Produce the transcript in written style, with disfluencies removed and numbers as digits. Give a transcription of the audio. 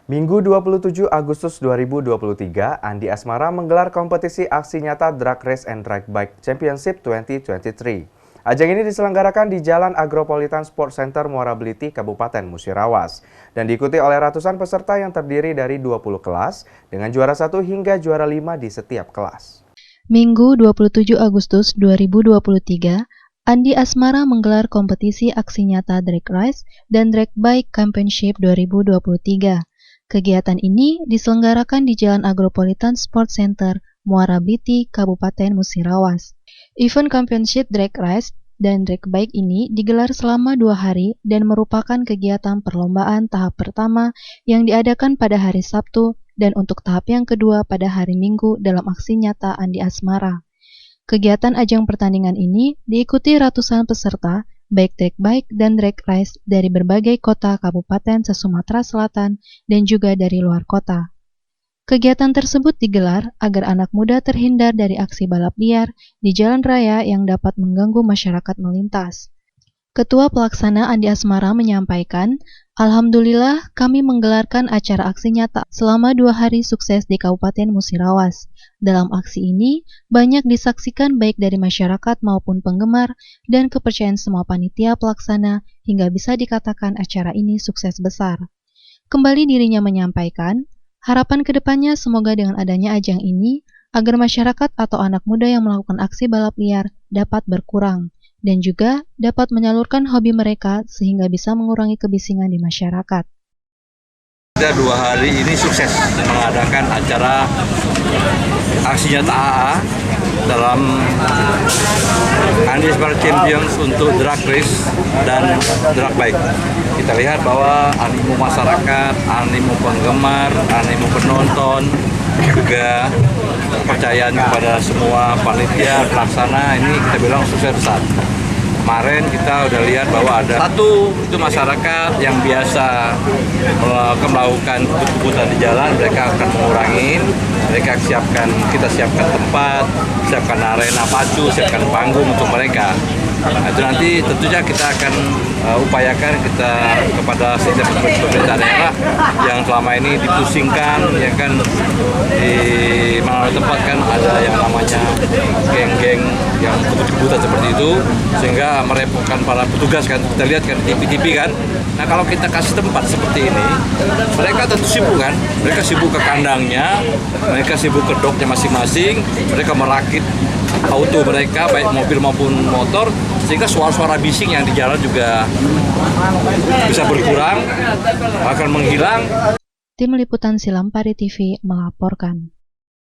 Minggu 27 Agustus 2023, Andi Asmara menggelar kompetisi aksi nyata Drag Race and Drag Bike Championship 2023. Ajang ini diselenggarakan di Jalan Agropolitan Sport Center Muara Beliti, Kabupaten Musirawas, dan diikuti oleh ratusan peserta yang terdiri dari 20 kelas, dengan juara 1 hingga juara 5 di setiap kelas. Minggu 27 Agustus 2023, Andi Asmara menggelar kompetisi aksi nyata Drag Race dan Drag Bike Championship 2023. Kegiatan ini diselenggarakan di Jalan Agropolitan Sport Center, Muara Beliti, Kabupaten Musirawas. Event Championship Drag Race dan Drag Bike ini digelar selama 2 hari dan merupakan kegiatan perlombaan tahap pertama yang diadakan pada hari Sabtu dan untuk tahap yang kedua pada hari Minggu dalam aksi nyata Andi Asmara. Kegiatan ajang pertandingan ini diikuti ratusan peserta, baik drag bike dan drag race dari berbagai kota kabupaten se-Sumatera Selatan dan juga dari luar kota. Kegiatan tersebut digelar agar anak muda terhindar dari aksi balap liar di jalan raya yang dapat mengganggu masyarakat melintas. Ketua Pelaksana Andi Asmara menyampaikan, "Alhamdulillah kami menggelarkan acara aksi nyata selama 2 hari sukses di Kabupaten Musirawas. Dalam aksi ini, banyak disaksikan baik dari masyarakat maupun penggemar dan kepercayaan semua panitia pelaksana hingga bisa dikatakan acara ini sukses besar." Kembali dirinya menyampaikan, harapan kedepannya semoga dengan adanya ajang ini, agar masyarakat atau anak muda yang melakukan aksi balap liar dapat berkurang dan juga dapat menyalurkan hobi mereka sehingga bisa mengurangi kebisingan di masyarakat. Kita 2 hari ini sukses mengadakan acara aksi nyata AA dalam Andi Asmara Champions untuk drag race dan drag bike. Kita lihat bahwa animo masyarakat, animo penggemar, animo penonton, juga kepercayaan kepada semua panitia pelaksana ini kita bilang sukses besar. Kemarin kita udah lihat bahwa ada satu itu masyarakat yang biasa melakukan kebut-kebutan di jalan, mereka akan mengurangi, kita siapkan tempat, siapkan arena pacu, siapkan panggung untuk mereka. Nah, itu nanti tentunya kita akan upayakan kita kepada setiap pemerintah daerah yang selama ini dipusingkan, ya kan, di mana tempat kan ada yang namanya geng-geng yang kebut-kebutan seperti itu, sehingga merepotkan para petugas kan. Kita lihat kan di TV kan. Nah, kalau kita kasih tempat seperti ini, mereka tentu sibuk kan. Mereka sibuk ke kandangnya, mereka sibuk ke doknya masing-masing, mereka merakit auto mereka, baik mobil maupun motor, sehingga suara-suara bising yang di jalan juga bisa berkurang, akan menghilang. Tim Liputan Silampari TV melaporkan.